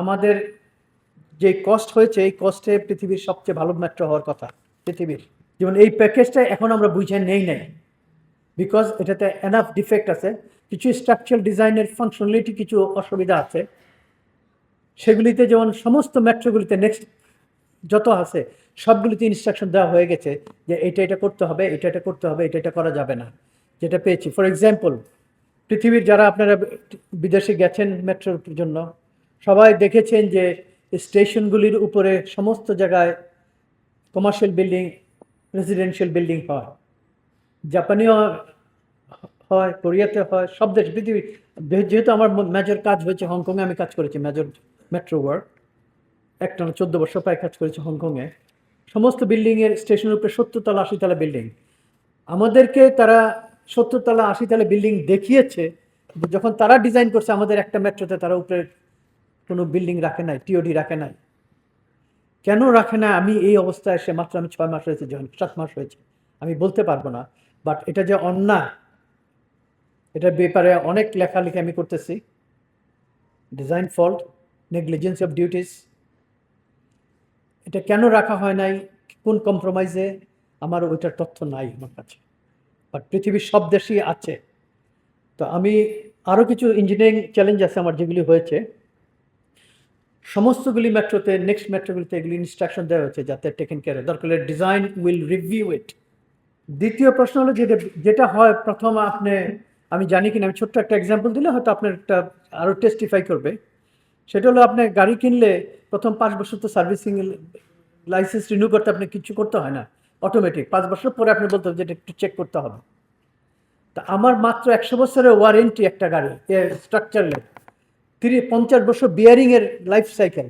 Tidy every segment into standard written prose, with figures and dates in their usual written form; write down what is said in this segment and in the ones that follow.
আমাদের যে কস্ট হয়েছে এই কস্টে পৃথিবীর সবচেয়ে ভালো মেট্রো হওয়ার কথা পৃথিবীর। যেমন এই প্যাকেজটা এখন আমরা বুঝে নেই বিকজ এটাতে এনাফ ডিফেক্ট আছে, কিছু স্ট্রাকচারাল ডিজাইনের ফাংশনালিটি কিছু অসুবিধা আছে, সেগুলিতে যেমন সমস্ত মেট্রোগুলিতে নেক্সট যত আছে সবগুলিতে ইনস্ট্রাকশন দেওয়া হয়ে গেছে যে এটা করতে হবে, এটা করতে হবে, এটা করা যাবে না। যেটা পেয়েছি ফর এক্সাম্পল, পৃথিবীর যারা আপনারা বিদেশে গেছেন মেট্রোর জন্য সবাই দেখেছেন যে স্টেশনগুলির উপরে সমস্ত জায়গায় কমার্শিয়াল বিল্ডিং, রেসিডেন্সিয়াল বিল্ডিং হয়, জাপানিও হয়, কোরিয়াতে হয়, সব দেশ পৃথিবী। যেহেতু আমার মেজর কাজ হয়েছে হংকংয়ে, আমি কাজ করেছি মেজর মেট্রো ওয়ার্ক, একটা 14 বছর প্রায় কাজ করেছি হংকংয়ে। সমস্ত বিল্ডিংয়ের স্টেশনের উপরে 70 তলা 80 তলা বিল্ডিং। আমাদেরকে তারা 70 তলা 80 তলা বিল্ডিং দেখিয়েছে, যখন তারা ডিজাইন করছে আমাদের একটা মেট্রোতে তারা উপরে কোনো বিল্ডিং রাখে নাই, টিওডি রাখে নাই। কেন রাখে না আমি এই অবস্থায় এসে মাত্র আমি 6 মাস হয়েছে, যখন 7 মাস হয়েছে, আমি বলতে পারবো না। বাট এটা যে অন্যায়, এটার ব্যাপারে অনেক লেখালেখি আমি করতেছি। Design fault, negligence of duties, এটা কেন রাখা হয় নাই, কোন কম্প্রোমাইজে, আমার ওইটার তথ্য নাই আমার কাছে, বাট পৃথিবীর সব দেশেই আছে। তো আমি আরও কিছু ইঞ্জিনিয়ারিং চ্যালেঞ্জ আছে আমার যেগুলি হয়েছে, সমস্তগুলি মেট্রোতে নেক্সট মেট্রোগুলিতে এগুলি ইনস্ট্রাকশন দেওয়া হয়েছে যাতে টেকেন কেয়ার, দরকার হলে ডিজাইন উইল রিভিউ ইট। দ্বিতীয় প্রশ্ন হলো যেটা হয় প্রথম আমি জানি কিনা, আমি ছোট্ট একটা এক্সাম্পল দিলে হয়তো আপনার একটা আরও টেস্টিফাই করবে। সেটা হলো আপনি গাড়ি কিনলে প্রথম 5 বছর তো সার্ভিসিং লাইসেন্স রিনিউ করতে আপনি কিছু করতে হয় না, অটোমেটিক 5 বছর পরে আপনি বলতে হবে যেটা একটু চেক করতে হবে। তা আমার মাত্র 100 বছরের ওয়ারেন্টি একটা গাড়ি স্ট্রাকচারের, 50 বছর বিয়ারিংয়ের লাইফ সাইকেল।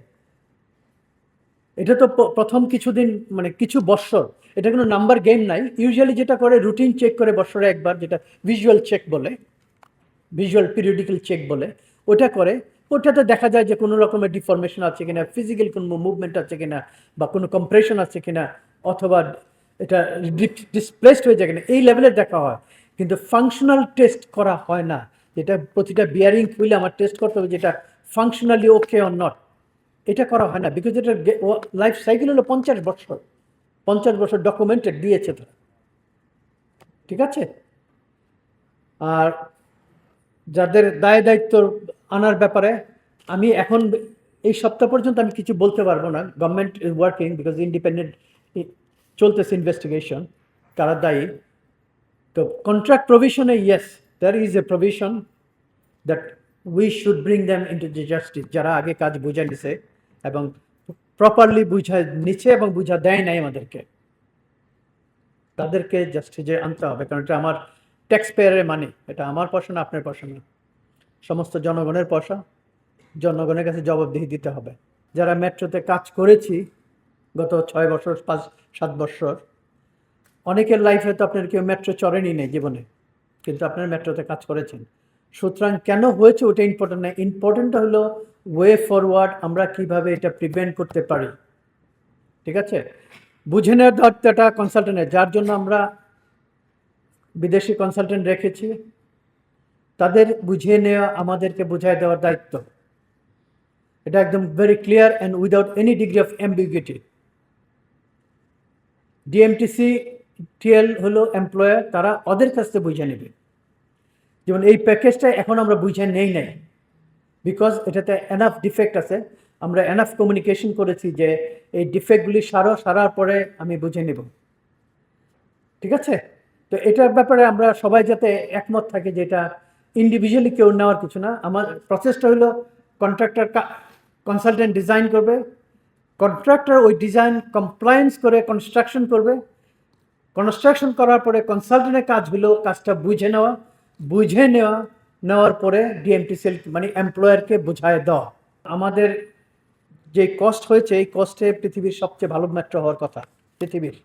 এটা তো প্রথম কিছুদিন মানে কিছু বছর, এটা কোনো নাম্বার গেম নাই। ইউজুয়ালি যেটা করে রুটিন চেক করে বছরে একবার, যেটা ভিজুয়াল চেক বলে, ভিজুয়াল পিরিয়ডিক্যাল চেক বলে, ওটা করে। ওটাতে দেখা যায় যে কোনো রকমের ডিফরমেশন আছে কিনা, ফিজিক্যাল কোনো মুভমেন্ট আছে কিনা, বা কোনো কম্প্রেশন আছে কিনা, অথবা এটা ডিসপ্লেসড হয়ে যায় কিনা, এই লেভেলের দেখা হয়। কিন্তু ফাংশনাল টেস্ট করা হয় না, যেটা প্রতিটা বিয়ারিং খুলে আমার টেস্ট করতে হবে যেটা ফাংশনালি ওকে অর নট, এটা করা হয় না। বিকজ এটার লাইফ সাইকেল হলো 50 বছর, 50 বছর ডকুমেন্টেড দিয়েছে তো, ঠিক আছে। আর যাদের দায় দায়িত্ব আনার ব্যাপারে আমি এখন এই সপ্তাহ পর্যন্ত আমি কিছু বলতে পারবো না। Government is working because independent চলতেছে ইনভেস্টিগেশন, তারা দায়ী। তো কন্ট্রাক্ট প্রভিশনে yes there is a provision that we should bring them into the justice, যারা আগে কাজ বুঝে নিছে এবং প্রপারলি বুঝা নিচ্ছে এবং বুঝা দেয় নাই আমাদেরকে, তাদেরকে জাস্টিসে আনতে হবে। কারণ এটা আমার ট্যাক্স পেয়ারের মানি, এটা আমার পয়সা না, আপনার পয়সা না, সমস্ত জনগণের পয়সা। জনগণের কাছে জবাবদিহি দিতে হবে। যারা মেট্রোতে কাজ করেছি গত 6 বছর 5-7 বছর, অনেকের লাইফে তো আপনার কেউ মেট্রো চড়েনি নেই জীবনে, কিন্তু আপনার মেট্রোতে কাজ করেছেন। সুতরাং কেন হয়েছে ওটা ইম্পর্টেন্ট না, ইম্পর্টেন্টটা হলো ওয়ে ফরওয়ার্ড, আমরা কিভাবে এটা প্রিভেন্ট করতে পারি, ঠিক আছে। বুঝে নেওয়ার দায়িত্বটা কনসালটেন্টের, যার জন্য আমরা বিদেশি কনসালটেন্ট রেখেছি, তাদের বুঝিয়ে নেওয়া, আমাদেরকে বুঝাই দেওয়ার দায়িত্ব। এটা একদম very clear and without any degree of ambiguity. ডিএমটিসি TL হলো এমপ্লয়ার, তারা ওদের কাছ থেকে বুঝে নেবে। যেমন এই প্যাকেজটা এখন আমরা বুঝে নেই বিকজ এটাতে এনাফ ডিফেক্ট আছে। আমরা এনাফ কমিউনিকেশন করেছি যে এই ডিফেক্টগুলি সারার পরে আমি বুঝে নেব, ঠিক আছে। তো এটার ব্যাপারে আমরা সবাই যাতে একমত থাকে যে এটা ইন্ডিভিজুয়ালি কেউ নেওয়ার কিছু না। আমার প্রসেসটা হলো কন্ট্রাক্টর কনসালটেন্ট ডিজাইন করবে, কন্ট্রাক্টর ওই ডিজাইন কমপ্লায়েন্স করে কনস্ট্রাকশন করবে, কনস্ট্রাকশন করার পরে কনসালটেন্টের কাজ হলো কাজটা বুঝে নেওয়ার পরে ডিএমটিসিএল মানে এমপ্লয়ারকে বোঝায় দেওয়া। আমাদের যে কস্ট হয়েছে এই কস্টে পৃথিবীর সবচেয়ে ভালো মেট্রো হওয়ার কথা পৃথিবীর।